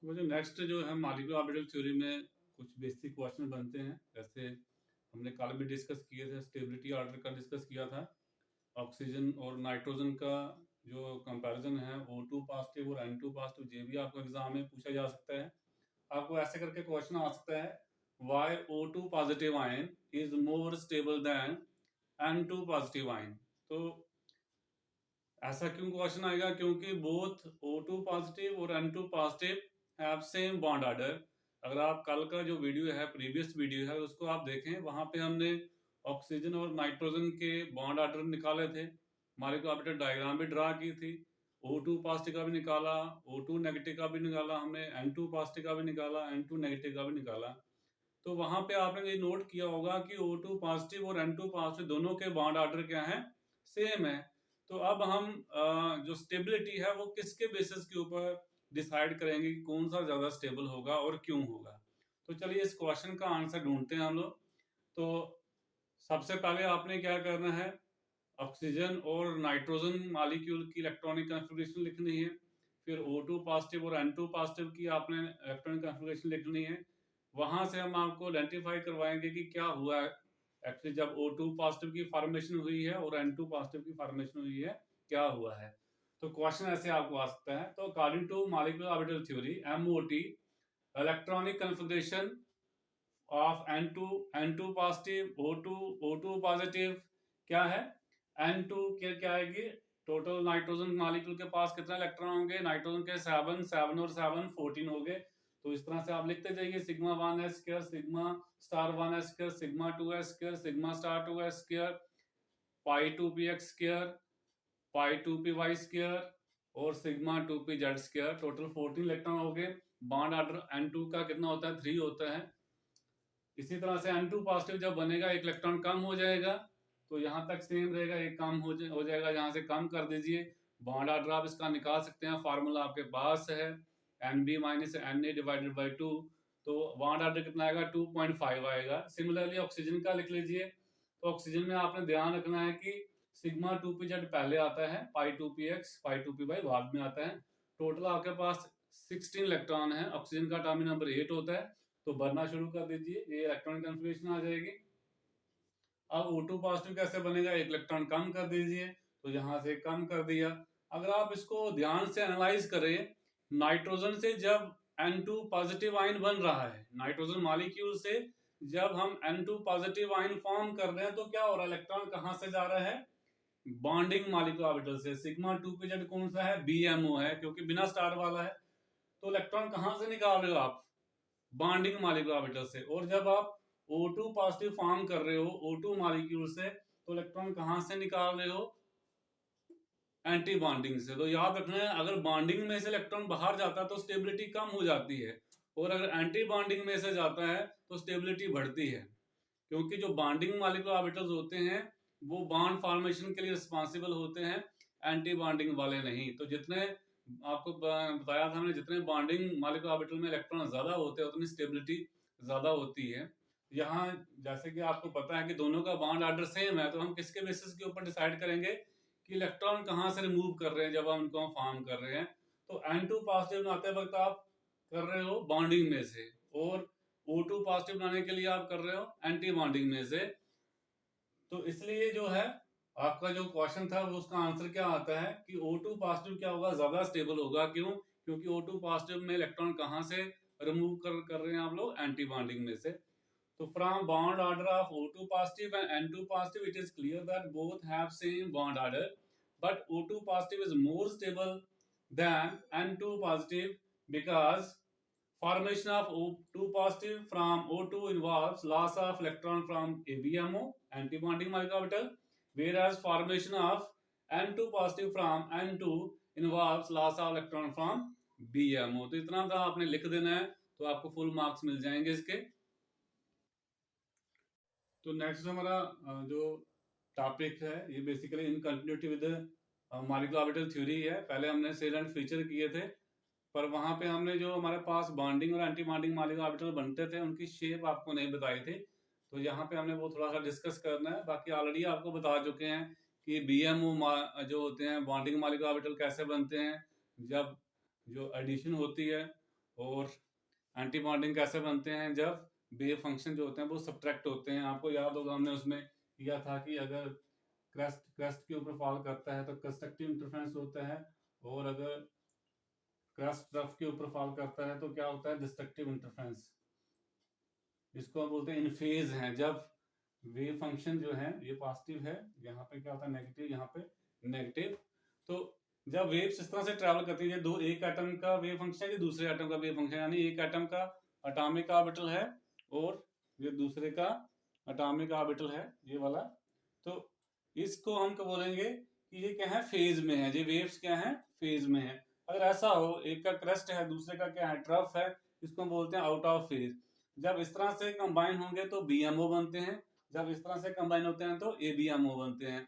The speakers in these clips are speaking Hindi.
वो जो नेक्स्ट जो है मॉलिक्यूलर ऑर्बिटल थ्योरी में कुछ बेसिक क्वेश्चन बनते हैं। जैसे हमने कल भी डिस्कस किए थे, स्टेबिलिटी ऑर्डर का डिस्कस किया था। ऑक्सीजन और नाइट्रोजन का जो कंपैरिजन है O2 पॉजिटिव और N2 पॉजिटिव, ये भी आपको एग्जाम में पूछा जा सकता है। आपको ऐसे करके क्वेश्चन आ सकता है, why O2 positive ion is more stable than N2 positive ion. तो ऐसा क्यों क्वेश्चन आएगा? क्योंकि बोथ O2 पॉजिटिव और N2 positive have same bond order. अगर आप कल का जो वीडियो है, प्रीवियस वीडियो है, उसको आप देखें, वहां पे हमने ऑक्सीजन और नाइट्रोजन के बॉन्ड ऑर्डर निकाले थे, मॉलिक्यूलर ऑर्बिटल डायग्राम भी ड्रा की थी। O2 पॉजिटिव का भी निकाला, O2 नेगेटिव का भी निकाला हमने, N2 पॉजिटिव का भी निकाला, N2 नेगेटिव का भी निकाला। तो वहां पे आपने ये नोट किया होगा कि O2 पॉजिटिव और N2 पॉजिटिव दोनों के बॉन्ड ऑर्डर क्या है? सेम है। तो अब हम जो स्टेबिलिटी है वो किसके बेसिस के ऊपर डिसाइड करेंगे कि कौन सा ज्यादा स्टेबल होगा और क्यों होगा। तो चलिए इस क्वेश्चन का आंसर ढूंढते हैं हम लोग। तो सबसे पहले आपने क्या करना है, ऑक्सीजन और नाइट्रोजन मॉलिक्यूल की इलेक्ट्रॉनिक कॉन्फ़िगरेशन लिखनी है। फिर O2 पॉजिटिव और N2 पॉजिटिव की आपने इलेक्ट्रॉनिक कॉन्फ़िगरेशन लिखनी है। वहां से हम आपको आइडेंटिफाई करवाएंगे कि क्या हुआ है एक्चुअली जब O2 पॉजिटिव की फॉर्मेशन हुई है और N2 पॉजिटिव की फॉर्मेशन हुई है, क्या हुआ है। तो क्वेश्चन ऐसे आपको आ सकता है। तो according to molecular orbital theory MOT, electronic configuration of N2 positive, O2 positive क्या है? N2 के क्या आएगी? टोटल नाइट्रोजन मॉलिक्यूल के पास कितने इलेक्ट्रॉन होंगे? नाइट्रोजन के 7 7 और 7 14 हो गए। तो इस तरह से आप लिखते जाइए, sigma 1s square, sigma star 1s square, sigma 2s square, sigma star 2s square, pi 2px square, pi 2py square और sigma 2pz square. Total 14 electron हो गए। बॉन्ड ऑर्डर N2 का कितना होता है? 3 होता है। इसी तरह से N2 पॉजिटिव जब बनेगा, एक इलेक्ट्रॉन कम हो जाएगा, तो यहाँ तक सेम रहेगा, एक कम हो जाएगा, यहाँ से कम कर दीजिए। बॉन्ड ऑर्डर आप इसका निकाल सकते हैं, फार्मूला आपके पास है, NB minus Na divided by 2। तो बॉन्ड ऑर्डर कितना आएगा? 2.5 आएगा। सिमिलरली ऑक्सीजन का लिख लीजिए। तो ऑक्सीजन में आपने ध्यान रखना है कि सिग्मा 2pz पहले आता है, पाई 2px, पाई 2py बाद में आता है। टोटल आपके पास 16 इलेक्ट्रॉन है। ऑक्सीजन का एटॉमिक नंबर 8 होता है। तो भरना शुरू कर दीजिए, ये इलेक्ट्रॉनिक कन्फिग्रेशन आ जाएगी। अब O2 पॉजिटिव कैसे बनेगा? एक इलेक्ट्रॉन कम कर दीजिए, तो यहां से कम कर दिया। अगर आप इसको ध्यान से एनालाइज करें, नाइट्रोजन से जब N2 पॉजिटिव आयन बन रहा है, नाइट्रोजन मॉलिक्यूल से जब हम N2 पॉजिटिव आयन फॉर्म कर रहे हैं, तो क्या हो रहा है? इलेक्ट्रॉन कहां से जा रहा है? बॉन्डिंग मॉलिक्यूलर ऑर्बिटल से। सिग्मा 2pz कौन सा है? BMO है, क्योंकि बिना स्टार वाला है। तो इलेक्ट्रॉन कहां से निकाल रहे हो आप? बॉन्डिंग मॉलिक्यूलर ऑर्बिटल से। और जब आप O2 पॉजिटिव फॉर्म कर रहे हो O2 मॉलिक्यूल से, तो इलेक्ट्रॉन कहां से निकाल रहे हो? एंटी बॉन्डिंग से। तो याद रखना है, अगर बॉन्डिंग में से इलेक्ट्रॉन बाहर जाता है तो स्टेबिलिटी कम हो जाती है, और अगर एंटी बॉन्डिंग में से जाता है तो स्टेबिलिटी बढ़ती है। क्योंकि जो बॉन्डिंग मॉलिक्यूलर ऑर्बिटल्स होते हैं वो बॉन्ड फॉर्मेशन के लिए रिस्पॉन्सिबल होते हैं, एंटी बॉन्डिंग वाले नहीं। तो जितने आपको बताया था हमने, जितने बॉन्डिंग मॉलिक्यूलर ऑर्बिटल में इलेक्ट्रॉन ज्यादा होते हैं उतनी स्टेबिलिटी ज्यादा होती है। यहाँ जैसे कि आपको पता है कि दोनों का बॉन्ड ऑर्डर सेम है, तो हम किसके बेसिस के ऊपर डिसाइड करेंगे कि इलेक्ट्रॉन कहाँ से रिमूव कर रहे हैं जब हम उनको फॉर्म कर रहे हैं। तो N2 पॉजिटिव बनाते वक्त आप कर रहे हो बॉन्डिंग में से, और O2 पॉजिटिव बनाने के लिए आप कर रहे हो एंटी बॉन्डिंग में से। तो इसलिए जो है आपका जो क्वेश्चन था वो उसका आंसर क्या आता है कि O2 पॉजिटिव क्या होगा? ज्यादा स्टेबल होगा। क्यों? क्योंकि O2 पॉजिटिव में इलेक्ट्रॉन कहाँ से रिमूव कर रहे हैं आप लोग? एंटी बॉन्डिंग में से। तो from bond order of O2 positive and N2 positive, it is clear that both have same bond order, but O2 positive is more stable than N2 positive because formation of O2 positive from O2 involves loss of electron from ABMO, antibonding molecular orbital, whereas formation of N2 positive from N2 involves loss of electron from BMO। तो इतना था आपने लिख देना है, तो आपको फुल मार्क्स मिल जाएंगे इसके। तो नेक्स्ट हमारा जो टॉपिक है ये basically in continuity with molecular orbital theory है। पहले हमने सेल एंड फीचर किए थे, पर वहां पे हमने जो हमारे पास बॉन्डिंग और एंटी बॉन्डिंग मॉलिक्यूलर ऑर्बिटल बनते थे उनकी शेप आपको नहीं बताई थी। तो यहाँ पे हमने वो थोड़ा सा डिस्कस करना है। बाकी ऑलरेडी आपको बता चुके हैं कि BMO जो होते हैं बॉन्डिंग मॉलिक्यूलर ऑर्बिटल कैसे बनते हैं, जब जो एडिशन होती है और एंटी बॉन्डिंग कैसे बनते हैं, जब वेव फंक्शन जो होते हैं वो सब्ट्रैक्ट होते हैं। आपको याद होगा हमने उसमें किया था कि अगर क्रेस्ट क्रेस्ट के ऊपर फॉल करता है तो कंस्ट्रक्टिव इंटरफेरेंस होता है, और अगर क्रेस्ट रफ के ऊपर फॉल करता है तो क्या होता है, डिस्ट्रक्टिव इंटरफेरेंस। इसको हम बोलते हैं इन फेज हैं। जब वेव फंक्शन जो है ये पॉजिटिव है, यहाँ पे क्या होता है नेगेटिव, यहाँ पे नेगेटिव। तो जब वेव्स इस तरह से ट्रैवल करती है, दो एक एटम का वेव फंक्शन है, दूसरे एटम का वेव फंक्शन, यानी एक एटम का एटॉमिक ऑर्बिटल है और ये दूसरे का एटॉमिक ऑर्बिटल है, ये वाला। तो इसको हम क्या बोलेंगे कि ये क्या है, फेज में है। ये वेव्स क्या है, फेज में है। अगर ऐसा हो, एक का क्रेस्ट है दूसरे का क्या है, ट्रफ है, इसको हम बोलते हैं आउट ऑफ फेज। जब इस तरह से कंबाइन होंगे तो बीएमओ बनते हैं, जब इस तरह से कंबाइन होते हैं तो एबीएमओ बनते हैं।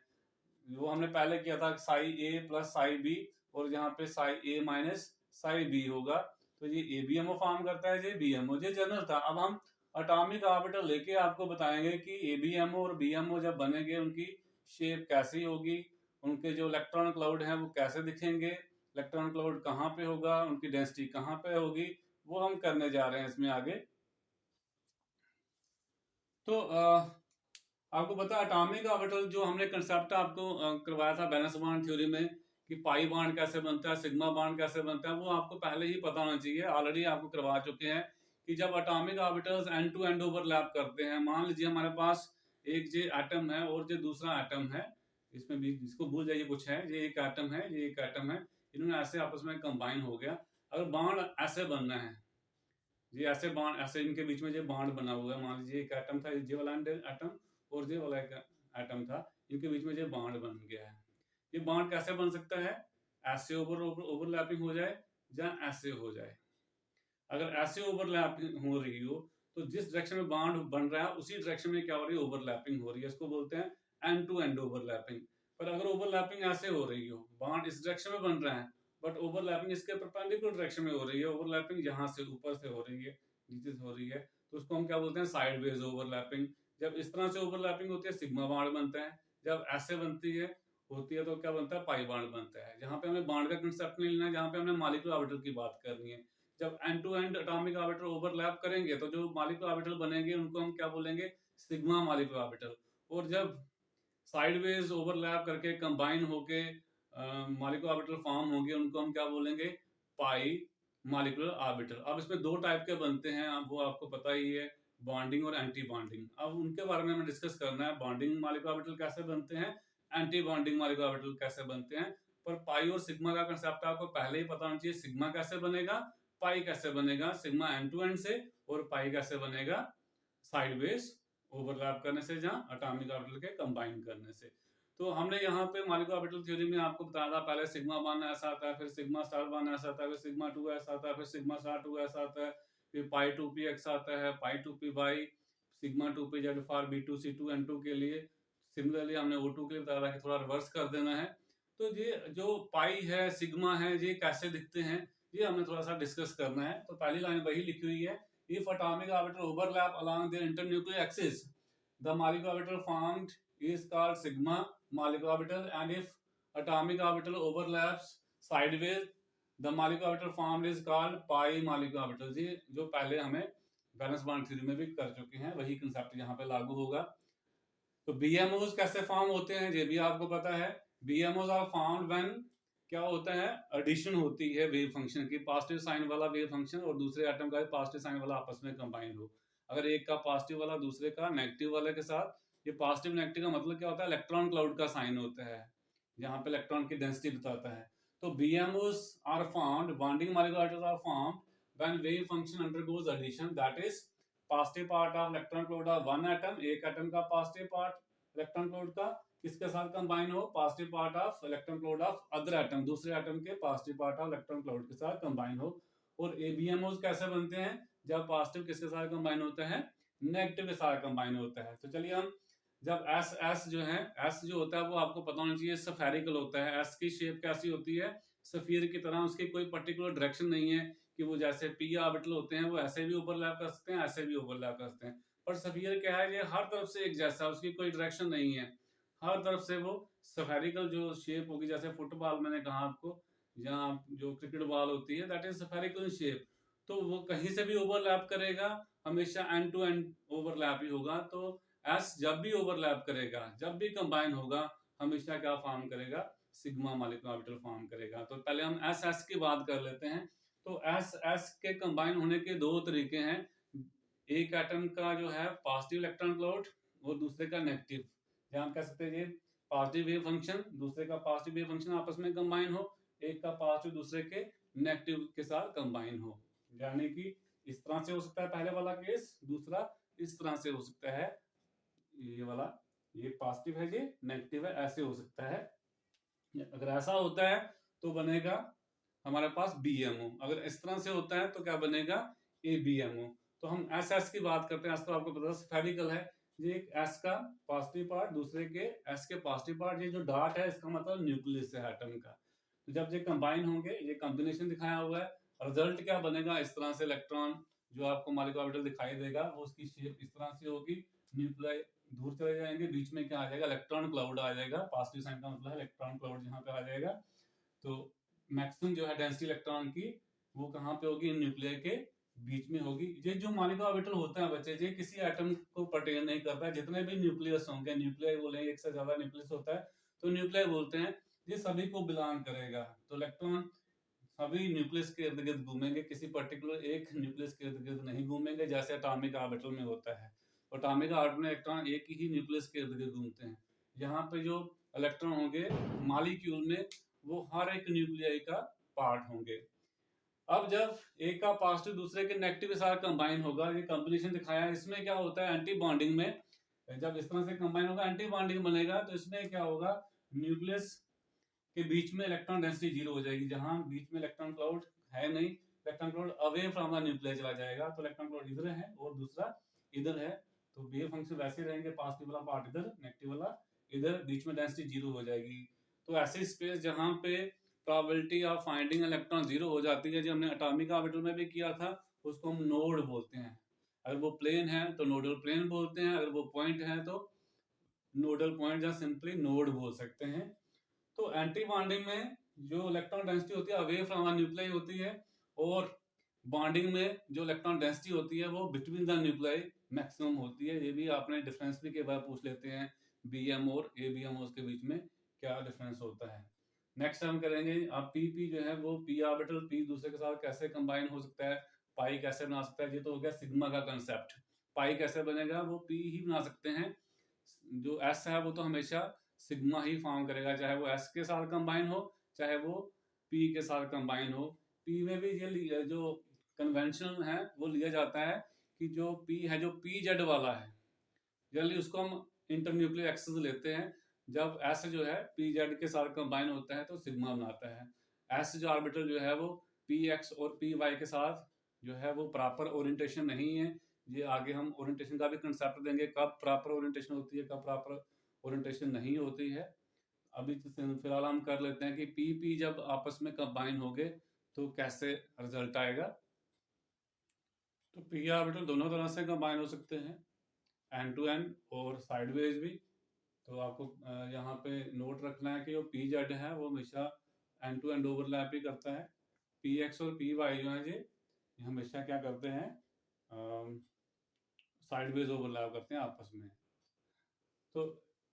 वो हमने पहले किया था साई ए प्लस साई बी, और यहाँ पे साई ए माइनस साई बी होगा, तो ये एबीएमओ फॉर्म करता है, ये बीएमओ। ये जनरल था। अब हम एटॉमिक ऑर्बिटल लेके आपको बताएंगे कि एबीएमओ और बीएमओ जब बनेंगे उनकी शेप कैसी होगी, उनके जो इलेक्ट्रॉन क्लाउड हैं वो कैसे दिखेंगे, इलेक्ट्रॉन क्लाउड कहाँ पे होगा, उनकी डेंसिटी कहाँ पे होगी, वो हम करने जा रहे हैं इसमें आगे। तो आपको पता है एटॉमिक ऑर्बिटल जो हमने कंसेप्ट आपको करवाया था बैलेंस बॉन्ड थ्योरी में, कि पाई बॉन्ड कैसे बनता है, सिग्मा बॉन्ड कैसे बनता है, वो आपको पहले ही पता होना चाहिए। ऑलरेडी आपको करवा चुके हैं कि जब atomic orbitals end to end overlap करते हैं, मान लीजिए हमारे पास एक जे एटम है और जो दूसरा एटम है, इसमें भी इसको भूल जाइए कुछ है, ये एक एटम है, ये एक एटम है, इन्होंने ऐसे आपस में कंबाइन हो गया। अगर बॉन्ड ऐसे बनना है, ये ऐसे बॉन्ड, ऐसे इनके बीच में जो बॉन्ड बना हुआ है, मान लीजिए एक एटम था, ये वाला एटम और ये वाला एक एटम था, इनके बीच में जो बॉन्ड बन गया है। ये बॉन्ड कैसे बन सकता है, ऐसे ओवरलैपिंग हो जाए या ऐसे हो जाए। अगर ऐसे ओवरलैपिंग हो रही हो तो जिस डायरेक्शन में बॉन्ड बन रहा है उसी डायरेक्शन में क्या हो रही है, ओवरलैपिंग हो रही है। इसको बोलते हैं एंड टू एंड ओवरलैपिंग। पर अगर ओवरलैपिंग ऐसे हो रही हो, बॉन्ड इस डायरेक्शन में बन रहा है बट ओवरलैपिंग इसके परपेंडिकुलर डायरेक्शन में हो रही है, ओवरलैपिंग यहाँ से ऊपर से हो रही है, नीचे से हो रही है, तो उसको हम क्या बोलते हैं, साइडवेज ओवरलैपिंग। जब इस तरह से ओवरलैपिंग होती है सिग्मा बॉन्ड बनता है, जब ऐसे बनती है होती है तो क्या बनता है, पाई बॉन्ड बनता है। जहाँ पे हमें बॉन्ड का कंसेप्ट नहीं लेना है, जहाँ पे हमें मॉलिक्यूलर ऑर्बिटल की बात करनी है। जब end to end atomic orbital overlap करेंगे तो जो मॉलिक्यूलर ऑर्बिटल बनेंगे उनको हम क्या बोलेंगे, सिग्मा मॉलिक्यूलर ऑर्बिटल। और जब साइडवेज ओवरलैप करके कंबाइन होके मॉलिक्यूलर ऑर्बिटल फॉर्म होंगे, उनको हम क्या बोलेंगे, पाई मॉलिक्यूलर ऑर्बिटल। अब इसमें दो टाइप के बनते हैं, अब वो आपको पता ही है, बॉन्डिंग और एंटी बॉन्डिंग। अब उनके बारे में हमें डिस्कस करना है, बॉन्डिंग मॉलिक्यूलर ऑर्बिटल कैसे बनते हैं, एंटी बॉन्डिंग मॉलिक्यूलर ऑर्बिटल कैसे बनते हैं। पर पाई और सिग्मा का कंसेप्ट आपको पहले ही पता होना चाहिए, सिग्मा कैसे बनेगा, पाई कैसे बनेगा, सिग्मा एंड टू एंड से, और पाई कैसे बनेगा साइडवेज ओवरलैप करने से, जहां एटॉमिक ऑर्बिटल के कंबाइन करने से। तो हमने यहाँ पे मॉलिक्यूलर ऑर्बिटल थ्योरी में आपको बताया था, पहले सिग्मा वन ऐसा आता है, फिर सिग्मा स्टार वन ऐसा आता है, फिर सिग्मा टू ऐसा आता है, फिर सिग्मा स्टार टू ऐसा आता है, फिर पाई टू पी एक्स आता है, pi two P Y, sigma two P Z for B two C two N two के लिए। सिमिलरली हमने ओ टू के लिए बताया था कि थोड़ा रिवर्स कर देना है। तो ये जो पाई है, सिग्मा है, ये कैसे दिखते हैं, ये हमें थोड़ा सा डिस्कस करना है। तो पहली लाइन वही लिखी हुई है, if atomic orbital overlap along their internuclear axis, the molecular orbital formed is called sigma molecular orbital, and if atomic orbital overlaps sideways, the molecular orbital formed is called pi molecular orbital। जी जो पहले हमें बैलेंस बॉन्ड थ्योरी में भी कर चुके हैं, वही कंसेप्ट यहाँ पे लागू होगा। तो बीएमओज कैसे फॉर्म होते हैं ये भी आपको पता है। बीएमओज आर फॉर्म्ड व्हेन क्या होता है, एडिशन होती है वेव फंक्शन की, पॉजिटिव साइन वाला वेव फंक्शन और दूसरे एटम का पॉजिटिव साइन वाला आपस में कंबाइन हो। अगर एक का पॉजिटिव वाला दूसरे का नेगेटिव वाले के साथ, ये पॉजिटिव नेगेटिव का मतलब क्या होता है, इलेक्ट्रॉन क्लाउड का साइन होता है, जहाँ पे इलेक्ट्रॉन की डेंसिटी बताता है। तो BMOs are formed, bonding molecular are formed when wave function undergoes addition, that is positive part of electron cloud of one atom, एक एटम का पॉजिटिव पार्ट इलेक्ट्रॉन क्लाउड का किसके साथ कंबाइन हो, positive part of electron cloud of other atom, दूसरे एटम के positive part of electron cloud के साथ कंबाइन हो। और एबीएमओज कैसे बनते हैं, जब पॉजिटिव किसके साथ कंबाइन होता है, नेगेटिव के साथ कंबाइन होता है। तो चलिए हम, जब एस एस जो है, एस जो होता है वो आपको पता होना चाहिए स्फेरिकल होता है। एस की शेप कैसी होती है, सफीर की तरह, उसकी कोई पर्टिकुलर डायरेक्शन नहीं है कि वो जैसे पी ऑर्बिटल होते हैं वो ऐसे भी ओवरलैप कर सकते हैं, ऐसे भी ओवरलैप कर सकते हैं। पर सफीर क्या है, ये हर तरफ से एक जैसा, उसकी कोई डायरेक्शन नहीं है, हर तरफ से वो स्फेरिकल जो शेप होगी, जैसे फुटबॉल मैंने कहा आपको, जहाँ जो क्रिकेट बॉल होती है दैट इज स्फेरिकल शेप, तो वो कहीं से भी ओवरलैप करेगा, हमेशा एंड टू एंड ओवरलैप ही होगा। तो एस जब भी ओवरलैप करेगा, जब भी कंबाइन होगा, हमेशा क्या फॉर्म करेगा, सिग्मा मॉलिक्यूलर ऑर्बिटल फॉर्म करेगा। तो पहले हम एस एस की बात कर लेते हैं। तो एस एस के कंबाइन होने के दो तरीके हैं। एक एटम का जो है पॉजिटिव इलेक्ट्रॉन क्लाउड और दूसरे का नेगेटिव, या हम कह सकते हैं पॉजिटिव वेव फंक्शन, दूसरे का पॉजिटिव वेव फंक्शन आपस में कंबाइन हो, एक का पॉजिटिव दूसरे के नेगेटिव के साथ कंबाइन हो। यानी कि इस तरह से हो सकता है पहले वाला केस, दूसरा इस तरह से हो सकता है, ये वाला, ये पॉजिटिव है, ये नेगेटिव है, ऐसे हो सकता है। अगर ऐसा होता है तो बनेगा हमारे पास BMO। अगर इस तरह से होता है तो क्या बनेगा, ABMO। तो हम एस एस की बात करते हैं। एस तो आपको पता है स्फेरिकल है, ये एक एस का पॉजिटिव पार्ट, दूसरे के एस के पॉजिटिव पार्ट, ये जो डॉट है इसका मतलब न्यूक्लियस है एटम का। तो जब ये कंबाइन होंगे, ये कॉम्बिनेशन दिखाया हुआ है, रिजल्ट क्या बनेगा, इस तरह से इलेक्ट्रॉन जो आपको मॉलिक्यूलर ऑर्बिटल दिखाई देगा, वो उसकी शेप इस तरह से होगी, न्यूक्लियाई दूर चले जाएंगे, बीच में क्या आ जाएगा, इलेक्ट्रॉन क्लाउड आ जाएगा। पॉजिटिव साइन का मतलब है इलेक्ट्रॉन क्लाउड यहाँ पे आ जाएगा। तो मैक्सिमम जो है डेंसिटी इलेक्ट्रॉन की, वो कहाँ पे होगी, न्यूक्लियर के बीच में होगी। ये जो मॉलिक्यूलर ऑर्बिटल होते हैं बच्चे, ये किसी एटम को पर्टेन नहीं करता है। जितने भी न्यूक्लियस होंगे, न्यूक्लियर बोलेंगे, एक से ज्यादा न्यूक्लियस होता है तो न्यूक्लियर बोलते हैं, ये सभी को बिलोंग करेगा। तो इलेक्ट्रॉन सभी न्यूक्लियस के इर्द गिर्द घूमेंगे, किसी पर्टिकुलर एक न्यूक्लियस के इर्द गिर्द नहीं घूमेंगे, जैसे एटॉमिक ऑर्बिटल में होता है। एटॉमिक ऑर्बिटल में इलेक्ट्रॉन एक ही न्यूक्लियस के इर्द गिर्द घूमते हैं। यहाँ पे जो इलेक्ट्रॉन होंगे मॉलिक्यूल में, वो हर एक न्यूक्लियाई का पार्ट होंगे। अब जब एक का पॉजिटिव दूसरे के नेगेटिव के साथ कंबाइन होगा, ये कॉम्बिनेशन दिखाया है, इसमें क्या होता है, एंटी बॉन्डिंग में जब इस तरह से कंबाइन होगा, एंटी बॉन्डिंग बनेगा, तो इसमें क्या होगा, न्यूक्लियस के बीच में इलेक्ट्रॉन डेंसिटी 0 हो जाएगी। जहां बीच में इलेक्ट्रॉन क्लाउड है नहीं, electron cloud away from the nucleus चला जाएगा। तो इलेक्ट्रॉन क्लाउड इधर है और दूसरा इधर है, तो वेव फंक्शन वैसे रहेंगे, पॉजिटिव वाला पार्ट इधर, नेगेटिव वाला इधर, बीच में डेंसिटी 0 हो जाएगी। तो ऐसी स्पेस जहां पे प्रोबेबिलिटी ऑफ फाइंडिंग इलेक्ट्रॉन 0 हो जाती है, जो हमने एटॉमिक ऑर्बिटल में भी किया था, उसको हम नोड बोलते हैं। अगर वो प्लेन है तो नोडल प्लेन बोलते हैं, अगर वो पॉइंट है तो नोडल पॉइंट या सिंपली नोड बोल सकते हैं। तो एंटी बॉन्डिंग में जो इलेक्ट्रॉन डेंसिटी होती है अवे फ्रॉम न्यूक्लियाई होती है, और बॉन्डिंग में जो इलेक्ट्रॉन डेंसिटी होती है वो बिटवीन द न्यूक्लियाई मैक्सिमम होती है। ये भी आपने डिफरेंस भी के बार पूछ लेते हैं, BM और ABM के बीच में क्या डिफरेंस होता है। नेक्स्ट हम करेंगे, अब PP जो है वो p ऑर्बिटल p दूसरे के साथ कैसे कंबाइन हो सकता है, पाई कैसे बना सकता है। ये तो हो गया सिग्मा का कंसेप्ट। पाई कैसे बनेगा, वो p ही बना सकते हैं। जो s है वो तो हमेशा सिग्मा ही फॉर्म करेगा, चाहे वो s के साथ कंबाइन हो, चाहे वो p के साथ कंबाइन हो। p में भी ये जो कन्वेंशनल है वो लिया जाता है कि जो p है, जो PZ वाला है, जनरली उसको हम इंटरन्यूक्लियर एक्सेस लेते हैं। जब s जो है PZ के साथ कंबाइन होता है तो सिग्मा बनाता है। s जो ऑर्बिटल जो है वो PX और PY के साथ जो है वो प्रॉपर ओरिएंटेशन नहीं है। ये आगे हम ओरिएंटेशन का भी कंसेप्ट देंगे, कब प्रॉपर ओरिएंटेशन होती है, कब प्रॉपर ओरिएंटेशन नहीं होती है। अभी फिलहाल हम कर लेते हैं कि PP जब आपस में कंबाइन होंगे तो कैसे रिजल्ट आएगा। तो p ऑर्बिटल दोनों तरह से कंबाइन हो सकते हैं, एंड टू एंड और साइडवेज भी। तो आपको यहाँ पे नोट रखना है कि जो PZ है वो हमेशा एंड टू एंड ओवरलैप ही करता है। PX और PY जो है ये हमेशा क्या करते हैं, साइडवेज ओवरलैप करते हैं आपस में। तो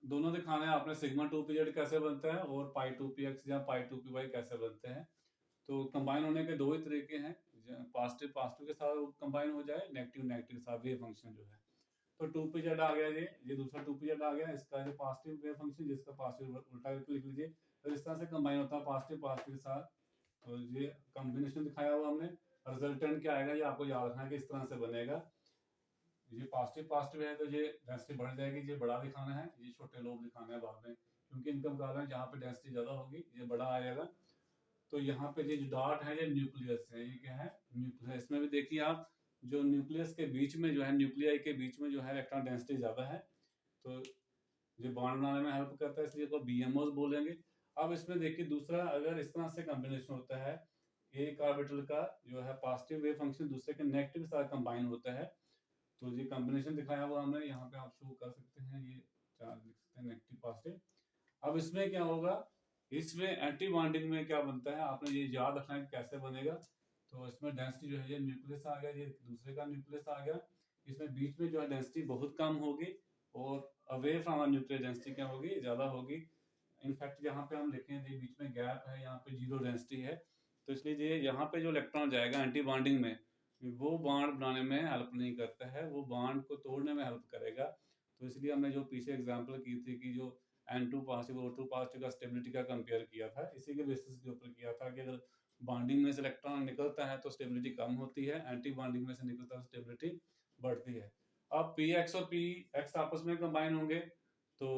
दोनों दिखाने हैं आपने, सिग्मा 2PZ कैसे बनता है और पाई 2PX या पाई 2PY कैसे बनते हैं। तो कंबाइन होने के दो ही तरीके हैं, पॉजिटिव पॉजिटिव के साथ कंबाइन हो जाए, नेगेटिव नेगेटिव के साथ वेव फंक्शन जो है। तो 2PZ आ गया, ये दूसरा 2PZ आ गया, इसका जो पॉजिटिव वेव फंक्शन, जिसका पॉजिटिव उल्टा करके लिख लीजिए। तो इस तरह से कंबाइन होता है पॉजिटिव पॉजिटिव के साथ। तो ये कॉम्बिनेशन दिखाया हुआ हमने, रिजल्टेंट क्या आएगा ये आपको याद रखना है कि इस तरह से बनेगा। ये पॉजिटिव पॉजिटिव है तो ये डेंसिटी बढ़ जाएगी, ये बड़ा दिखाना है, ये छोटे लोब दिखाना है बाद में, क्योंकि इनका मुकाबला जहाँ पे डेंसिटी ज्यादा होगी ये बड़ा आएगा। तो यहाँ पे ये जो डॉट है ये न्यूक्लियस है, ये क्या है, न्यूक्लियस। इसमें भी देखिए आप, जो न्यूक्लियस के बीच में जो है, न्यूक्लियाई के बीच में जो है इलेक्ट्रॉन डेंसिटी ज्यादा है, तो ये बॉन्ड बनाने में हेल्प करता है, इसलिए इसको BMOs बोलेंगे। अब इसमें देखिए दूसरा, अगर इस तरह से कॉम्बिनेशन होता है, एक ऑर्बिटल का जो है पॉजिटिव वेव फंक्शन दूसरे के नेगेटिव के साथ कंबाइन होता है, तो ये कॉम्बिनेशन दिखाया हुआ हमने, यहाँ पे आप शो कर सकते हैं, ये चार्ज लिख सकते हैं नेगेटिव पॉजिटिव। अब इसमें क्या होगा, इसमें एंटी बॉन्डिंग में क्या बनता है, आपने ये याद रखना है कैसे बनेगा। तो इसमें डेंसिटी जो है ये न्यूक्लियस आ गया, ये दूसरे का न्यूक्लियस आ गया। इसमें बीच में जो है डेंसिटी बहुत कम होगी और अवे फ्रॉम न्यूक्लियर डेंसिटी क्या होगी, ज़्यादा होगी। इनफैक्ट यहाँ पे हम देखें ये बीच में गैप है, यहाँ पे जीरो डेंसिटी है, तो इसलिए ये यहाँ पे जो इलेक्ट्रॉन जाएगा एंटी बॉन्डिंग में, वो बॉन्ड बनाने में हेल्प नहीं करता है, वो बॉन्ड को तोड़ने में हेल्प करेगा। तो इसलिए हमने जो पीछे एग्जांपल की थी कि जो N2 पॉजिटिव और O2 पॉजिटिव का स्टेबिलिटी का कंपेयर किया था, इसी के बेसिस के ऊपर किया था कि अगर बॉन्डिंग में से इलेक्ट्रॉन निकलता है तो स्टेबिलिटी कम होती है, एंटी बॉन्डिंग में से निकलता है तो स्टेबिलिटी बढ़ती है। अब Px और Px आपस में कंबाइन होंगे तो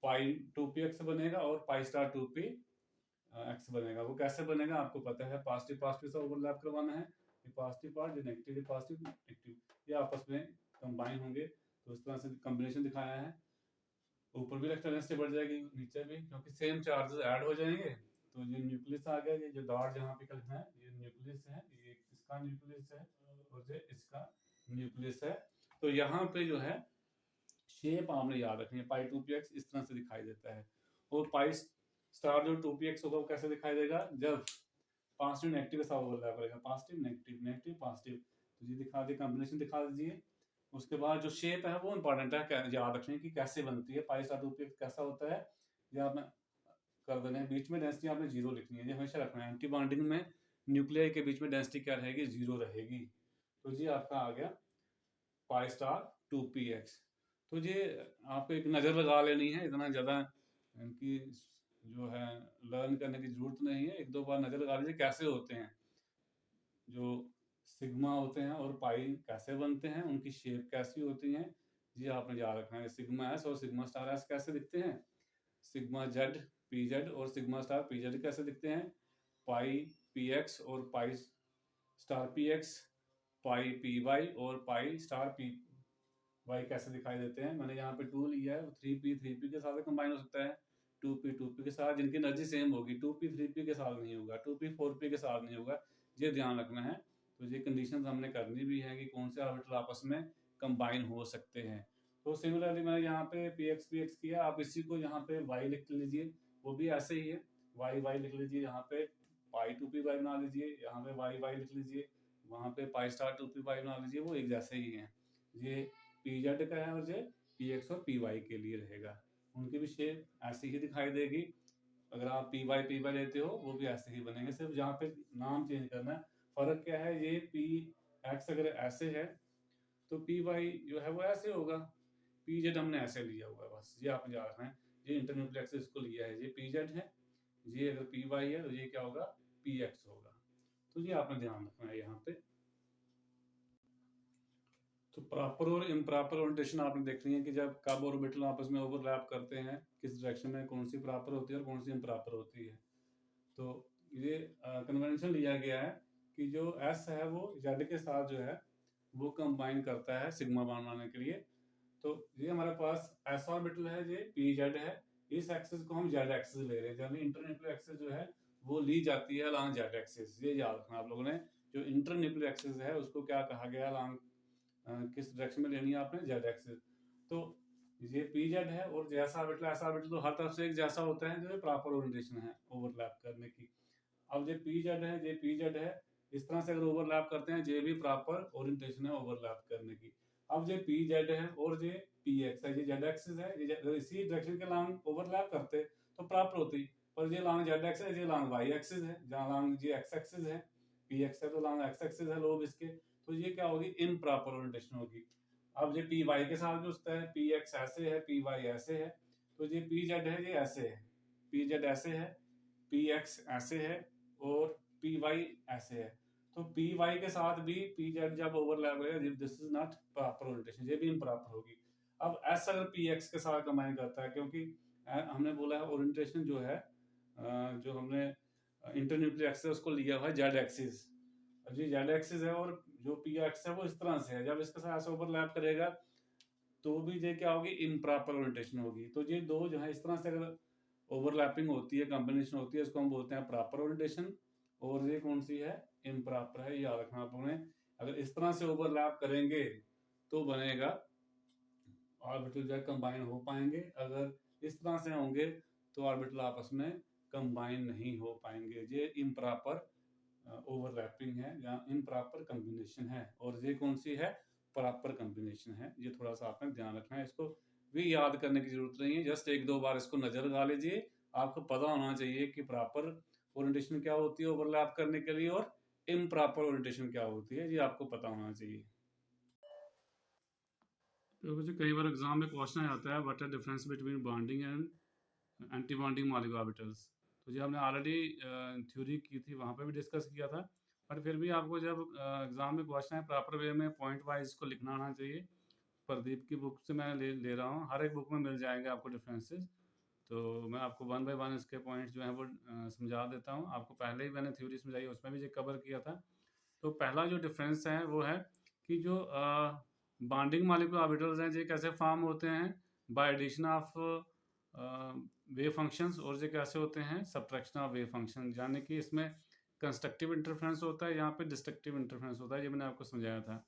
पाई 2px बनेगा और पाई स्टार 2p x बनेगा। वो कैसे बनेगा आपको पता है, पॉजिटिव पॉजिटिव से ओवरलैप करवाना है, ये पॉजिटिव पार्ट, ये नेगेटिव, ये पॉजिटिव नेगेटिव, ये आपस में कंबाइन होंगे। तो इस तरह से कॉम्बिनेशन दिखाया है। ऊपर भी इलेक्ट्रॉन डेंसिटी बढ़ जाएगी, नीचे भी, क्योंकि सेम चार्जेस ऐड हो जाएंगे। तो ये न्यूक्लियस आ गया, ये जो डॉट जहाँ पे लिखना है ये न्यूक्लियस है, ये इसका न्यूक्लियस है और ये इसका न्यूक्लियस है। तो यहाँ पे जो है शेप आपने याद रखनी है, पाई 2px इस तरह से दिखाई देता है। और पाई स्टार जो 2px होगा वो कैसे दिखाई देगा, जब पॉजिटिव नेगेटिव के साथ ओवरलैप करेगा, पॉजिटिव नेगेटिव नेगेटिव पॉजिटिव। तो ये दिखा दिए, कॉम्बिनेशन दिखा दीजिए। उसके बाद जो शेप है वो इंपॉर्टेंट है, याद रखने की कैसे बनती है, पाई स्टार 2px कैसा होता है ये आपने कर देना है। बीच में डेंसिटी आपने जीरो लिखनी है, ये हमेशा रखना है। एंटी बॉन्डिंग में न्यूक्लियर के बीच में डेंसिटी क्या रहेगी, जीरो रहेगी। तो ये आपका आ गया पाई स्टार 2px। तो ये आपको एक नज़र लगा लेनी है, इतना ज़्यादा इनकी जो है लर्न करने की जरूरत नहीं है, एक दो बार नज़र लगा लीजिए कैसे होते हैं। जो सिग्मा होते हैं और पाई कैसे बनते हैं, उनकी शेप कैसी होती है, ये आपने याद रखना है। सिग्मा एस और सिग्मा स्टार एस कैसे दिखते हैं, सिग्मा जेड पी जेड और सिग्मा स्टार पी जेड कैसे दिखते हैं, पाई पी एक्स और पाई स्टार पी एक्स, पाई पी वाई और पाई स्टार पी वाई कैसे दिखाई देते हैं। मैंने यहाँ पे 2 लिया है, 3p के साथ कंबाइन हो सकता है, 2p के साथ, जिनकी एनर्जी सेम होगी। 2p 3p के साथ नहीं होगा, 2p 4p के साथ नहीं होगा, ये ध्यान रखना है। तो ये कंडीशंस हमने करनी भी है कि कौन से ऑर्बिटल आपस में कंबाइन हो सकते हैं। तो सिमिलरली मैंने यहाँ पे px किया, आप इसी को यहाँ पे y लिख लीजिए, वो भी ऐसे ही है, y लिख लीजिए, यहाँ पे पाई 2p y बना लीजिए, यहाँ पे y लिख लीजिए, वहाँ पे पाई स्टार 2p y बना लीजिए, वो एक जैसे ही हैं। ये पी जेड का है और ये पी एक्स और पी वाई के लिए रहेगा, उनकी भी शेप ऐसी ही दिखाई देगी। अगर आप पी वाई लेते हो वो भी ऐसे ही बनेंगे, सिर्फ जहाँ पे नाम चेंज करना है। फर्क क्या है, ये पी एक्स अगर ऐसे है तो पी वाई जो है वो ऐसे होगा, पी जेड हमने ऐसे लिया हुआ है, बस ये आपने याद रखना है। ये इंटरन्यूक्लियर एक्सिस को लिया है, ये पी जेड है, ये अगर पी वाई है तो ये क्या होगा, पी एक्स होगा। तो ये आपने ध्यान रखना है यहाँ पे। तो प्रॉपर और इम्प्रॉपर ओरिएंटेशन आपने देखनी है कि जब कब ऑर्बिटल आपस में ओवरलैप करते हैं, किस डायरेक्शन में कौन सी प्रॉपर होती है और कौन सी इम्प्रॉपर होती है। तो ये कन्वेंशन लिया गया है कि जो एस है वो जेड के साथ जो है वो कंबाइन करता है सिग्मा बॉन्ड बनाने के लिए। तो ये हमारे पास एस ऑर्बिटल है, ये पी जेड है, इस एक्सिस को हम जेड एक्सिस ले रहे हैं, यानी इंटरन्यूक्लियर एक्सिस जो है वो ली जाती है अलॉन्ग जेड एक्सिस। ये याद रखना आप लोगों ने, जो इंटरन्यूक्लियर एक्सिस है उसको क्या कहा गया, अलॉन्ग किस डायरेक्शन में लेनी है आपने, जेड एक्सिस। तो ये पी जेड है और जैसा ऑर्बिटल ऐसा ऑर्बिटल तो हर तरफ से एक जैसा होता है, जो प्रॉपर ओरिएंटेशन है ओवरलैप करने की। अब ये पी जेड है, ये पी जेड है, इस तरह से अगर ओवरलैप करते हैं, ये भी प्रॉपर ओरिएंटेशन है ओवरलैप करने की। अब ये पी जेड है और ये पी एक्स है, ये जेड एक्सिस है, ये इसी डायरेक्शन के लॉन्ग ओवरलैप करते तो प्रॉपर होती, पर ये लॉन्ग जेड एक्सिस है, ये लॉन्ग वाई एक्सिस है, जहाँ लॉन्ग ये एक्स एक्सिस है, पी एक्स है तो लॉन्ग एक्स एक्सिस है लोब इसके, तो ये क्या होगी, इम्प्रॉपर ओरिएंटेशन होगी। अब ये पी वाई के साथ भी उसका है, पी एक्स ऐसे है, पी वाई ऐसे है, तो ये पी जेड है, ये ऐसे है, पी जेड ऐसे है, पी एक्स ऐसे है और पी वाई ऐसे है। तो पी वाई के साथ भी पी जेड जब ओवरलैप करेगा, this is not proper orientation, ये भी इम्प्रॉपर होगी। अब एस अगर पी एक्स के साथ कंबाइन करता है, क्योंकि हमने बोला है ओरिएंटेशन जो है, जो हमने इंटरन्यूक्लियर एक्सिस उसको लिया हुआ है जेड एक्सिस, जी जेड एक्सिस है, और जो पी एक्स है वो इस तरह से है, जब इसके साथ ऐसे ओवरलैप करेगा तो भी ये क्या होगी, इम्प्रॉपर ओरिएंटेशन होगी। तो ये दो जो है इस तरह से अगर ओवरलैपिंग होती है, कॉम्बिनेशन होती है, इसको हम बोलते हैं प्रॉपर ओरिएंटेशन। और ये कौन सी है, इम्प्रॉपर है, याद रखना आप लोगों ने। अगर इस तरह से ओवरलैप करेंगे तो बनेगा ऑर्बिटल जो है कंबाइन हो पाएंगे, अगर इस तरह से होंगे तो ऑर्बिटल आपस में कंबाइन नहीं हो पाएंगे, ये इम्प्रॉपर ओवरलैपिंग है या इम्प्रॉपर कॉम्बिनेशन है, और ये कौन सी है, प्रॉपर कॉम्बिनेशन है। ये थोड़ा सा आपने ध्यान रखना है, इसको भी याद करने की जरूरत नहीं है, जस्ट एक दो बार इसको नजर लगा लीजिए। आपको पता होना चाहिए कि प्रॉपर ओरिएंटेशन क्या होती है ओवरलैप करने के लिए, और इम्प्रॉपर ओरिएंटेशन क्या होती है, ये आपको पता होना चाहिए। तो मुझे कई बार एग्जाम में क्वेश्चन आ जाता है, what are difference between bonding and antibonding molecular orbitals. तो ये हमने ऑलरेडी थ्योरी की थी, वहाँ पे भी डिस्कस किया था, पर फिर भी आपको जब एग्जाम में क्वेश्चन है प्रॉपर वे में पॉइंट वाइज इसको लिखना आना चाहिए। प्रदीप की बुक से मैं ले रहा हूँ, हर एक बुक में मिल जाएंगे आपको डिफरेंसेस। तो मैं आपको वन बाय वन इसके पॉइंट्स जो हैं वो समझा देता हूँ। आपको पहले ही मैंने थ्योरी समझाई, उसमें भी ये कवर किया था। तो पहला जो डिफरेंस है वो है कि जो बॉन्डिंग मॉलिक्यूलर ऑर्बिटल्स हैं ये कैसे फॉर्म होते हैं, by addition of wave functions, और ये कैसे होते हैं, सब्ट्रैक्शन ऑफ वेव फंक्शन। यानी कि इसमें कंस्ट्रक्टिव इंटरफेरेंस होता है, यहाँ पे डिस्ट्रक्टिव इंटरफेरेंस होता है, ये मैंने आपको समझाया था।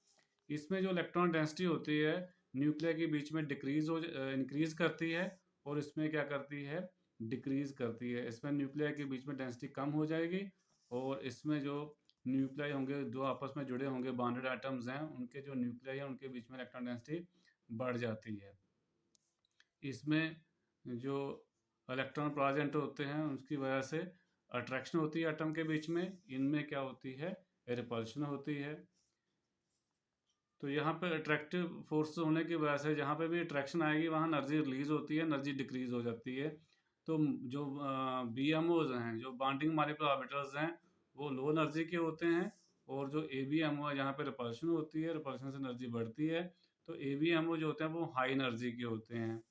इसमें जो इलेक्ट्रॉन डेंसिटी होती है न्यूक्लियर के बीच में इंक्रीज करती है, और इसमें क्या करती है, डिक्रीज करती है। इसमें न्यूक्लियर के बीच में डेंसिटी कम हो जाएगी, और इसमें जो न्यूक्लियाई होंगे, दो आपस में जुड़े होंगे बॉन्डेड एटम्स हैं, उनके जो न्यूक्लियाई हैं उनके बीच में इलेक्ट्रॉन डेंसिटी बढ़ जाती है। इसमें जो इलेक्ट्रॉन प्रेजेंट होते हैं उसकी वजह से अट्रैक्शन होती है एटम के बीच में, इनमें क्या होती है, रिपल्शन होती है। तो यहाँ पे अट्रैक्टिव फोर्स होने की वजह से जहाँ पे भी अट्रैक्शन आएगी वहाँ एनर्जी रिलीज होती है, एनर्जी डिक्रीज हो जाती है। तो जो BMOs हैं, जो बॉन्डिंग मॉलिक्यूलर ऑर्बिटल्स हैं, वो लो एनर्जी के होते हैं, और जो ABMO है जहाँ पे रिपल्शन होती है, रिपल्शन से एनर्जी बढ़ती है, तो ABMO जो होते हैं वो हाई एनर्जी के होते हैं।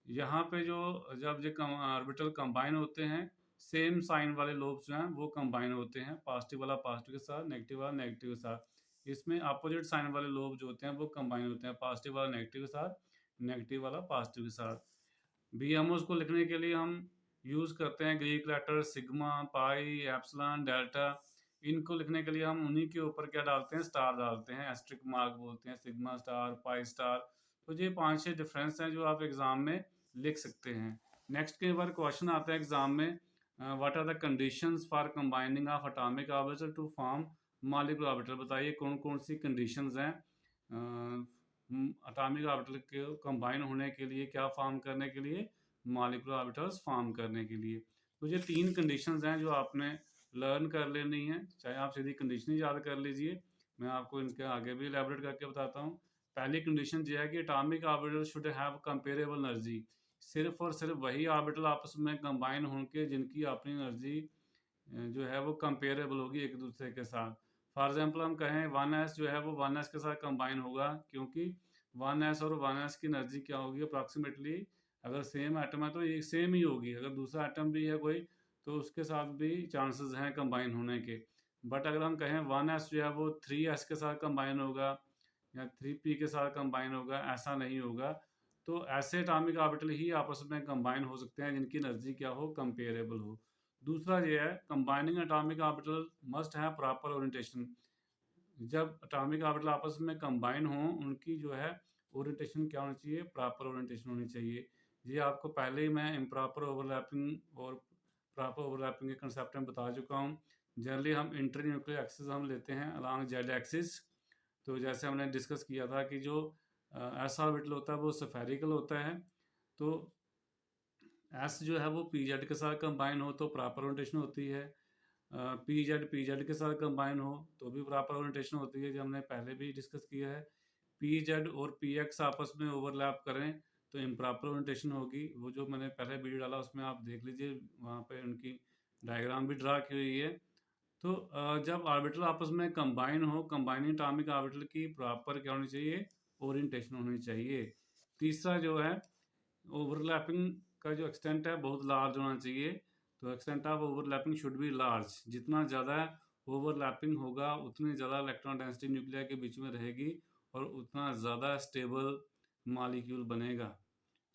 यहाँ पे जो जब ये ऑर्बिटल कंबाइन होते हैं, सेम साइन वाले लोब्स जो हैं वो कंबाइन होते हैं, पॉजिटिव वाला पॉजिटिव के साथ, नेगेटिव वाला नेगेटिव के साथ। इसमें अपोजिट साइन वाले लोब जो होते हैं वो कंबाइन होते हैं, पॉजिटिव वाला नेगेटिव के साथ, नेगेटिव वाला पॉजिटिव के साथ। BMOs को लिखने के लिए हम यूज़ करते हैं ग्रीक लेटर सिग्मा, पाई, एप्सिलॉन, डेल्टा। इनको लिखने के लिए हम उन्हीं के ऊपर क्या डालते हैं, स्टार डालते हैं, एस्ट्रिक मार्क बोलते हैं, सिग्मा स्टार, पाई स्टार। तो ये 5-6 डिफरेंस हैं जो आप एग्जाम में लिख सकते हैं। नेक्स्ट कई बार क्वेश्चन आता है एग्जाम में, what are the conditions for combining of atomic orbital to form molecular orbital. बताइए कौन कौन सी कंडीशंस हैं एटॉमिक ऑर्बिटल के कंबाइन होने के लिए, क्या फॉर्म करने के लिए, मॉलिक्यूलर ऑर्बिटल्स फॉर्म करने के लिए। तो ये 3 कंडीशंस हैं जो आपने लर्न कर लेनी है, चाहे आप सीधी कंडीशन ही याद कर लीजिए, मैं आपको इनके आगे भी एलैबोरेट करके बताता हूँ। पहली कंडीशन ये है कि atomic orbital should have comparable energy. सिर्फ और सिर्फ वही ऑर्बिटल आपस में कंबाइन होंगे जिनकी अपनी एनर्जी जो है वो कंपेरेबल होगी एक दूसरे के साथ। फॉर एग्जांपल हम कहें 1s जो है वो 1s के साथ कंबाइन होगा, क्योंकि 1s और 1s की एनर्जी क्या होगी अप्रॉक्सीमेटली, अगर सेम एटम है तो ये सेम ही होगी, अगर दूसरा एटम भी है कोई तो उसके साथ भी चांसेस हैं कंबाइन होने के। बट अगर हम कहें 1s जो है वो 3s के साथ कंबाइन होगा या 3p के साथ कंबाइन होगा, ऐसा नहीं होगा। तो ऐसे एटॉमिक ऑर्बिटल ही आपस में कंबाइन हो सकते हैं जिनकी एनर्जी क्या हो, कंपेरेबल हो। दूसरा ये है, combining atomic orbital must have proper orientation. जब एटॉमिक ऑर्बिटल आपस में कंबाइन हो उनकी जो है ओरिएंटेशन क्या होनी चाहिए, प्रॉपर ओरिएंटेशन होनी चाहिए। ये आपको पहले ही मैं इम्प्रॉपर ओवरलैपिंग और प्रॉपर ओवरलैपिंग के कंसेप्ट में बता चुका हूँ। जनरली हम इंटर न्यूक्लियर एक्सिस हम लेते हैं अलॉन्ग जेड एक्सिस। तो जैसे हमने डिस्कस किया था कि जो एस ऑर्बिटल होता है वो स्फेरिकल होता है, तो एस जो है वो पी जेड के साथ कंबाइन हो तो प्रॉपर ओरिएंटेशन होती है, पी जेड के साथ कंबाइन हो तो भी प्रॉपर ओरिएंटेशन होती है, जो हमने पहले भी डिस्कस किया है। पी जेड और पी एक्स आपस में ओवरलैप करें तो इम्प्रॉपर ओरिएंटेशन होगी। वो जो मैंने पहले वीडियो डाला उसमें आप देख लीजिए, वहाँ पे उनकी डायग्राम भी ड्रा की हुई है। तो जब ऑर्बिटल आपस में कंबाइन हो, कंबाइनिंग एटॉमिक ऑर्बिटल की प्रॉपर क्या होनी चाहिए, ओरिएंटेशन होनी चाहिए। तीसरा जो है, ओवरलैपिंग का जो एक्सटेंट है बहुत लार्ज होना चाहिए। तो extent of overlapping should be large. जितना ज़्यादा ओवरलैपिंग होगा उतनी ज़्यादा इलेक्ट्रॉन डेंसिटी न्यूक्लियर के बीच में रहेगी और उतना ज़्यादा स्टेबल मॉलिक्यूल बनेगा।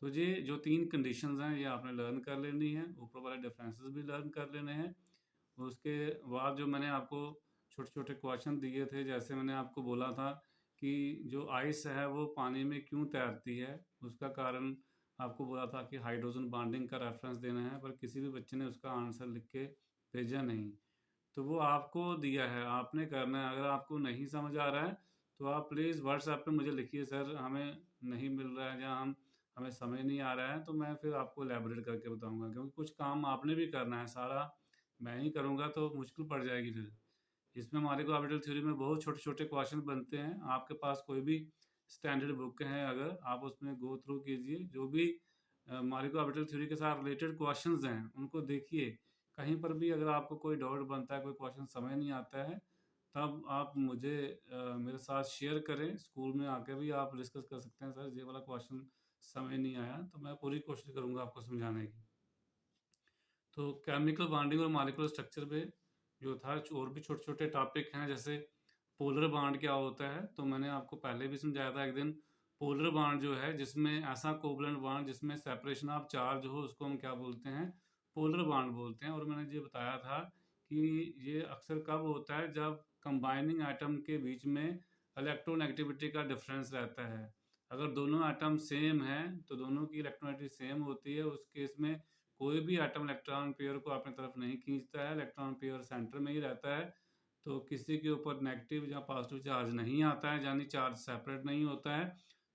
तो ये जो 3 कंडीशंस हैं ये आपने लर्न कर लेनी है, ऊपर वाले डिफरेंसेस भी लर्न कर लेने हैं। उसके बाद जो मैंने आपको छोटे छोटे क्वेश्चन दिए थे, जैसे मैंने आपको बोला था कि जो आइस है वो पानी में क्यों तैरती है, उसका कारण आपको बोला था कि हाइड्रोजन बॉन्डिंग का रेफरेंस देना है, पर किसी भी बच्चे ने उसका आंसर लिख के भेजा नहीं। तो वो आपको दिया है, आपने करना है। अगर आपको नहीं समझ आ रहा है तो आप प्लीज़ व्हाट्सएप पे मुझे लिखिए, सर हमें नहीं मिल रहा है या हमें समझ नहीं आ रहा है, तो मैं फिर आपको एलैबोरेट करके बताऊँगा। क्योंकि कुछ काम आपने भी करना है, सारा मैं ही करूँगा तो मुश्किल पड़ जाएगी फिर। इसमें मॉलिक्यूलर ऑर्बिटल थ्योरी में बहुत छोटे-छोटे क्वेश्चन बनते हैं। आपके पास कोई भी स्टैंडर्ड बुक है अगर, आप उसमें गो थ्रू कीजिए। जो भी मॉलिक्यूलर ऑर्बिटल थ्योरी के साथ रिलेटेड क्वेश्चंस हैं, उनको देखिए। कहीं पर भी अगर आपको कोई डाउट बनता है, कोई क्वेश्चन समझ नहीं आता है, तब आप मुझे मेरे साथ शेयर करें। स्कूल में आके भी आप डिस्कस कर सकते हैं, सर ये वाला क्वेश्चन समझ नहीं आया, तो मैं पूरी कोशिश करूँगा आपको समझाने की। तो केमिकल बॉन्डिंग और मॉलिक्यूलर स्ट्रक्चर पे जो था, और भी छोटे-छोटे टॉपिक हैं, जैसे पोलर बॉन्ड क्या होता है, तो मैंने आपको पहले भी समझाया था एक दिन। पोलर बॉन्ड जो है, जिसमें ऐसा कोवलेंट बॉन्ड जिसमें सेपरेशन ऑफ चार्ज हो, उसको हम क्या बोलते हैं? पोलर बॉन्ड बोलते हैं। और मैंने ये बताया था कि ये अक्सर कब होता है, जब कंबाइनिंग एटम के बीच में इलेक्ट्रोनेगेटिविटी का डिफरेंस रहता है। अगर दोनों एटम सेम हैं, तो दोनों की इलेक्ट्रोनेगेटिविटी सेम होती है। उस केस में कोई भी एटम इलेक्ट्रॉन पेयर को अपनी तरफ नहीं खींचता है, इलेक्ट्रॉन पेयर सेंटर में ही रहता है। तो किसी के ऊपर नेगेटिव या पॉजिटिव चार्ज नहीं आता है, यानी चार्ज सेपरेट नहीं होता है।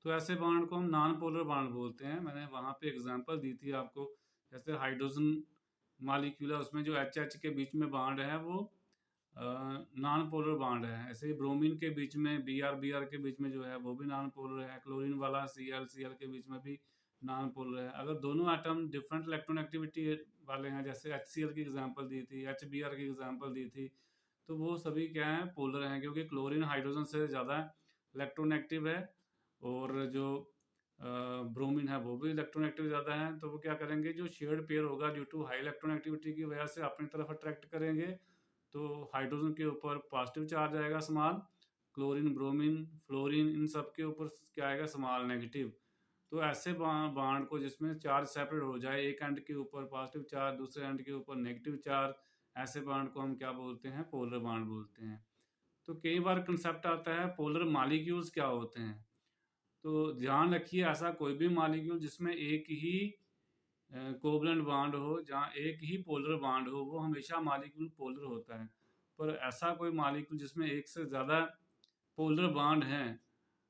तो ऐसे बॉन्ड को हम नॉन पोलर बॉन्ड बोलते हैं। मैंने वहाँ पे एग्जांपल दी थी आपको, जैसे हाइड्रोजन मॉलिक्यूल है, उसमें जो एच के बीच में बॉन्ड है वो नॉन पोलर बॉन्ड है। ऐसे ही ब्रोमीन के बीच में बी आर के बीच में जो है वो भी नॉन पोलर है। क्लोरीन वाला सी एल के बीच में भी नॉन पोलर है। अगर दोनों एटम डिफरेंट इलेक्ट्रोनेगेटिविटी वाले हैं, जैसे एच की एग्जांपल दी थी, एच की एग्जांपल दी थी, तो वो सभी क्या हैं? पोलर हैं, क्योंकि क्लोरीन हाइड्रोजन से ज़्यादा इलेक्ट्रोनेगेटिव है, और जो ब्रोमीन है वो भी इलेक्ट्रोनेगेटिव ज़्यादा है। तो वो क्या करेंगे, जो शेयर्ड पेयर होगा ड्यू टू हाई इलेक्ट्रोनेगेटिविटी की वजह से अपनी तरफ अट्रैक्ट करेंगे। तो हाइड्रोजन के ऊपर पॉजिटिव चार्ज आएगा स्मॉल, क्लोरीन, ब्रोमीन, फ्लोरीन, इन सब के ऊपर क्या आएगा? Small negative. तो ऐसे बॉन्ड को जिसमें चार्ज सेपरेट हो जाए, एक एंड के ऊपर पॉजिटिव चार्ज, दूसरे एंड के ऊपर नेगेटिव चार्ज, ऐसे बॉन्ड को हम क्या बोलते हैं? पोलर बॉन्ड बोलते हैं। तो कई बार कंसेप्ट आता है पोलर मॉलिक्यूल्स क्या होते हैं। तो ध्यान रखिए, ऐसा कोई भी मॉलिक्यूल जिसमें एक ही कोवलेंट बॉन्ड हो, जहाँ एक ही पोलर बॉन्ड हो, वो हमेशा मॉलिक्यूल पोलर होता है। पर ऐसा कोई मॉलिक्यूल जिसमें एक से ज़्यादा पोलर बॉन्ड हैं,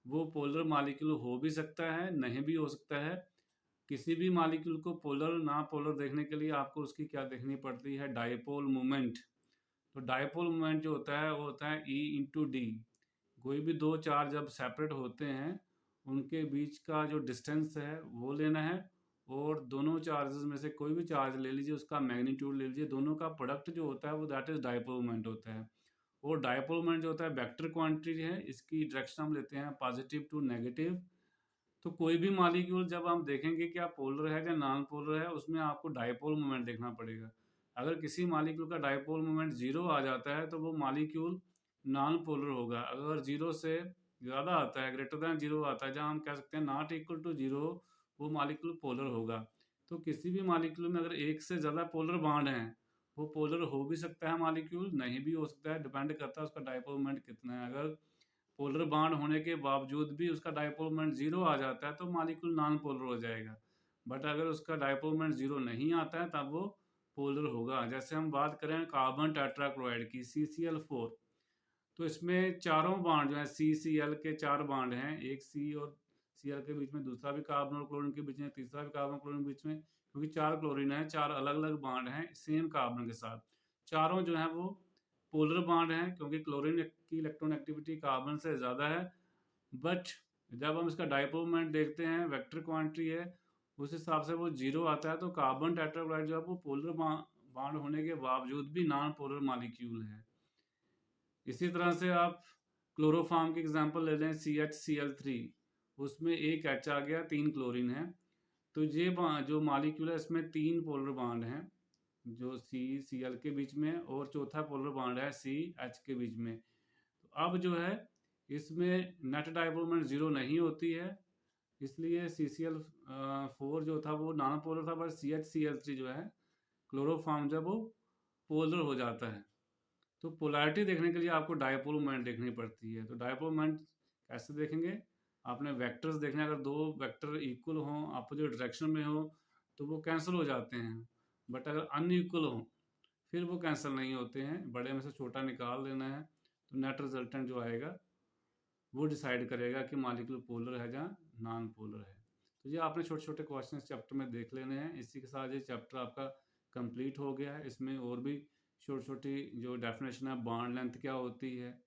वो पोलर मॉलिक्यूल हो भी सकता है, नहीं भी हो सकता है। किसी भी मॉलिक्यूल को पोलर ना पोलर देखने के लिए आपको उसकी क्या देखनी पड़ती है? Dipole moment. तो डायपोल मोमेंट जो होता है वो होता है ई इंटू डी। कोई भी दो चार्ज जब सेपरेट होते हैं, उनके बीच का जो डिस्टेंस है वो लेना है, और दोनों चार्जेस में से कोई भी चार्ज ले लीजिए, उसका मैग्नीट्यूड ले लीजिए, दोनों का प्रोडक्ट जो होता है वो दैट इज डायपोल मोमेंट होता है। और डायपोल मोमेंट जो होता है वेक्टर क्वांटिटी है, इसकी डायरेक्शन हम लेते हैं पॉजिटिव टू नेगेटिव। तो कोई भी मॉलिक्यूल जब हम देखेंगे क्या पोलर है या नॉन पोलर है, उसमें आपको डायपोल मोमेंट देखना पड़ेगा। अगर किसी मॉलिक्यूल का डायपोल मोमेंट जीरो आ जाता है, तो वो मॉलिक्यूल नॉन पोलर होगा। अगर जीरो से ज़्यादा आता है, ग्रेटर दैन जीरो आता है, जहाँ हम कह सकते हैं नॉट इक्वल टू जीरो, वो मॉलिक्यूल पोलर होगा। तो किसी भी मॉलिक्यूल में अगर एक से ज़्यादा पोलर बॉन्ड हैं, वो पोलर हो भी सकता है मॉलिक्यूल, नहीं भी हो सकता है, डिपेंड करता है उसका डायपोल मोमेंट कितना है। अगर पोलर बॉन्ड होने के बावजूद भी उसका डायपोल मोमेंट जीरो आ जाता है, तो मॉलिक्यूल नॉन पोलर हो जाएगा। बट अगर उसका डायपोल मोमेंट जीरो नहीं आता है, तब वो पोलर होगा। जैसे हम बात करें कार्बन टेट्राक्लोराइड की, CCl4, तो इसमें चारों बॉन्ड जो है, CCl के चार बॉन्ड हैं, एक C और Cl के बीच में, दूसरा भी कार्बन और क्लोरीन के बीच में, तीसरा भी कार्बन क्लोरीन के बीच में, क्योंकि चार क्लोरीन है, चार अलग अलग बॉन्ड हैं सेम कार्बन के साथ। चारों जो है वो पोलर बॉन्ड हैं, क्योंकि क्लोरीन की इलेक्ट्रोनेगेटिविटी कार्बन से ज़्यादा है। बट जब हम इसका डायपोल मोमेंट देखते हैं, वेक्टर क्वांटिटी है, उस हिसाब से वो जीरो आता है। तो कार्बन टेट्राक्लोराइड जो है वो पोलर बॉन्ड होने के बावजूद भी नॉन पोलर मॉलिक्यूल है। इसी तरह से आप क्लोरोफॉर्म की एग्जांपल ले लें, CHCl3, उसमें एक H आ गया, तीन क्लोरीन है। तो ये जो मॉलिक्यूल है, इसमें तीन पोलर बॉन्ड हैं, जो CCl के बीच में, और चौथा पोलर बॉन्ड है CH के बीच में। तो अब जो है, इसमें नेट डायपोल मोमेंट जीरो नहीं होती है, इसलिए CCl4 जो था वो नॉन पोलर था, बट CHCl3 जो है क्लोरोफॉर्म, जब वो पोलर हो जाता है। तो पोलैरिटी देखने के लिए आपको डायपोल मोमेंट देखनी पड़ती है। तो डायपोल मोमेंट कैसे देखेंगे? आपने वेक्टर्स देखने, अगर दो वेक्टर इक्वल हों, अपोजिट डायरेक्शन में हो, तो वो कैंसिल हो जाते हैं। बट अगर अनइक्वल हो, फिर वो कैंसिल नहीं होते हैं, बड़े में से छोटा निकाल लेना है, तो नेट रिजल्टेंट जो आएगा वो डिसाइड करेगा कि मॉलिक्यूल पोलर है या नॉन पोलर है। तो ये आपने छोटे छोटे क्वेश्चन चैप्टर में देख लेने हैं। इसी के साथ ये चैप्टर आपका कंप्लीट हो गया है। इसमें और भी छोटी छोटी जो डेफिनेशन है, बॉन्ड लेंथ क्या होती है,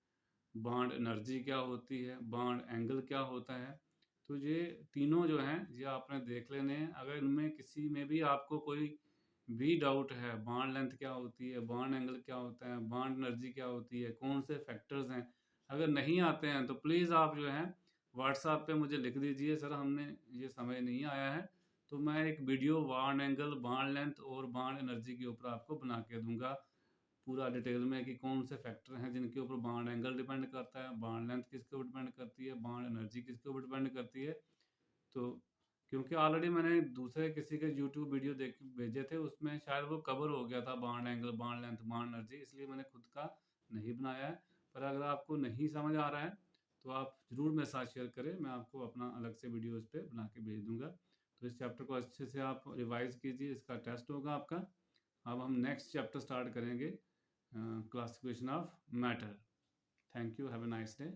बॉन्ड एनर्जी क्या होती है, बॉन्ड एंगल क्या होता है, तो ये तीनों जो हैं ये आपने देख लेने हैं। अगर इनमें किसी में भी आपको कोई भी डाउट है, बॉन्ड लेंथ क्या होती है, बॉन्ड एंगल क्या होता है, बॉन्ड एनर्जी क्या होती है, कौन से फैक्टर्स हैं, अगर नहीं आते हैं तो प्लीज़ आप जो है व्हाट्सएप पे मुझे लिख दीजिए, सर हमने ये समझ नहीं आया है, तो मैं एक video bond angle, bond length और बॉन्ड एनर्जी के ऊपर आपको बना के दूंगा पूरा डिटेल में कि कौन से फैक्टर हैं जिनके ऊपर बॉन्ड एंगल डिपेंड करता है, बॉन्ड लेंथ किसके ऊपर डिपेंड करती है, बॉन्ड एनर्जी किसके ऊपर डिपेंड करती है। तो क्योंकि ऑलरेडी मैंने दूसरे किसी के यूट्यूब वीडियो देख भेजे थे, उसमें शायद वो कवर हो गया था bond angle, bond length, bond energy, इसलिए मैंने खुद का नहीं बनाया है। पर अगर आपको नहीं समझ आ रहा है तो आप ज़रूर मेरे साथ शेयर करें, मैं आपको अपना अलग से वीडियो इस पर बना के भेज दूंगा। तो इस चैप्टर को अच्छे से आप रिवाइज कीजिए, इसका टेस्ट होगा आपका। अब हम नेक्स्ट चैप्टर स्टार्ट करेंगे, classification of matter. Thank you, have a nice day.